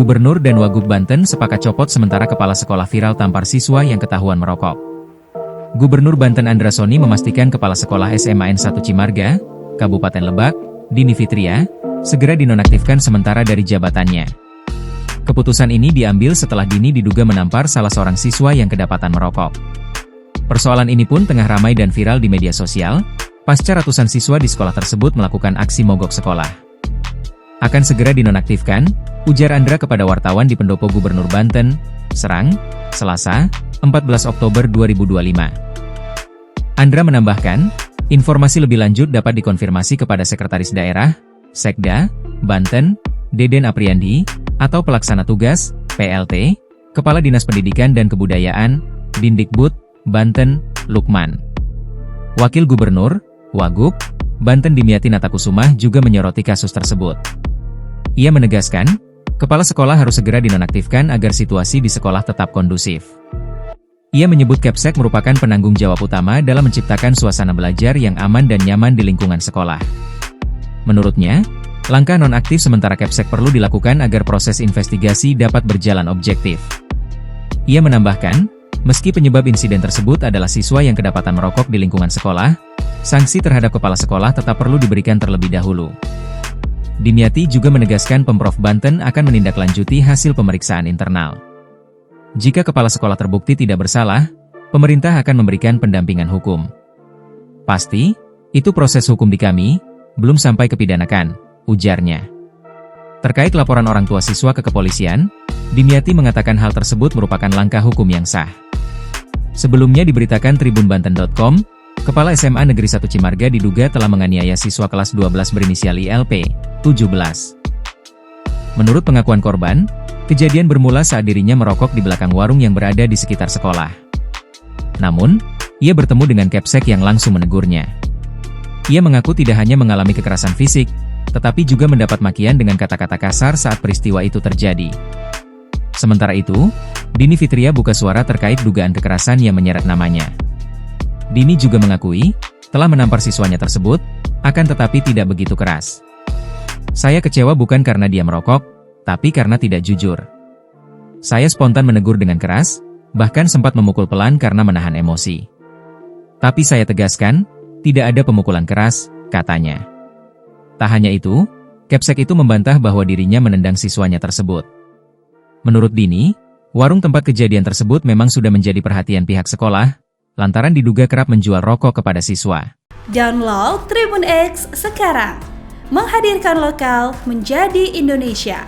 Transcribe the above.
Gubernur dan Wagub Banten sepakat copot sementara kepala sekolah viral tampar siswa yang ketahuan merokok. Gubernur Banten Andra Soni memastikan kepala sekolah SMA N1 Cimarga, Kabupaten Lebak, Dini Fitria, segera dinonaktifkan sementara dari jabatannya. Keputusan ini diambil setelah Dini diduga menampar salah seorang siswa yang kedapatan merokok. Persoalan ini pun tengah ramai dan viral di media sosial, pasca ratusan siswa di sekolah tersebut melakukan aksi mogok sekolah. Akan segera dinonaktifkan, ujar Andra kepada wartawan di Pendopo Gubernur Banten, Serang, Selasa, 14 Oktober 2025. Andra menambahkan, informasi lebih lanjut dapat dikonfirmasi kepada Sekretaris Daerah, Sekda, Banten, Deden Apriandi, atau Pelaksana Tugas, PLT, Kepala Dinas Pendidikan dan Kebudayaan, Dindikbud, Banten, Lukman. Wakil Gubernur, Wagub, Banten Dimyati Natakusumah juga menyoroti kasus tersebut. Ia menegaskan, kepala sekolah harus segera dinonaktifkan agar situasi di sekolah tetap kondusif. Ia menyebut Kepsek merupakan penanggung jawab utama dalam menciptakan suasana belajar yang aman dan nyaman di lingkungan sekolah. Menurutnya, langkah nonaktif sementara Kepsek perlu dilakukan agar proses investigasi dapat berjalan objektif. Ia menambahkan, meski penyebab insiden tersebut adalah siswa yang kedapatan merokok di lingkungan sekolah, sanksi terhadap kepala sekolah tetap perlu diberikan terlebih dahulu. Dimyati juga menegaskan Pemprov Banten akan menindaklanjuti hasil pemeriksaan internal. Jika kepala sekolah terbukti tidak bersalah, pemerintah akan memberikan pendampingan hukum. Pasti, itu proses hukum di kami, belum sampai kepidanakan, ujarnya. Terkait laporan orang tua siswa ke kepolisian, Dimyati mengatakan hal tersebut merupakan langkah hukum yang sah. Sebelumnya diberitakan tribunbanten.com, Kepala SMA Negeri 1 Cimarga diduga telah menganiaya siswa kelas 12 berinisial ILP, 17. Menurut pengakuan korban, kejadian bermula saat dirinya merokok di belakang warung yang berada di sekitar sekolah. Namun, ia bertemu dengan Kepsek yang langsung menegurnya. Ia mengaku tidak hanya mengalami kekerasan fisik, tetapi juga mendapat makian dengan kata-kata kasar saat peristiwa itu terjadi. Sementara itu, Dini Fitria buka suara terkait dugaan kekerasan yang menyeret namanya. Dini juga mengakui, telah menampar siswanya tersebut, akan tetapi tidak begitu keras. Saya kecewa bukan karena dia merokok, tapi karena tidak jujur. Saya spontan menegur dengan keras, bahkan sempat memukul pelan karena menahan emosi. Tapi saya tegaskan, tidak ada pemukulan keras, katanya. Tak hanya itu, Kepsek itu membantah bahwa dirinya menendang siswanya tersebut. Menurut Dini, warung tempat kejadian tersebut memang sudah menjadi perhatian pihak sekolah, lantaran diduga kerap menjual rokok kepada siswa. Download Tribun X sekarang, menghadirkan lokal menjadi Indonesia.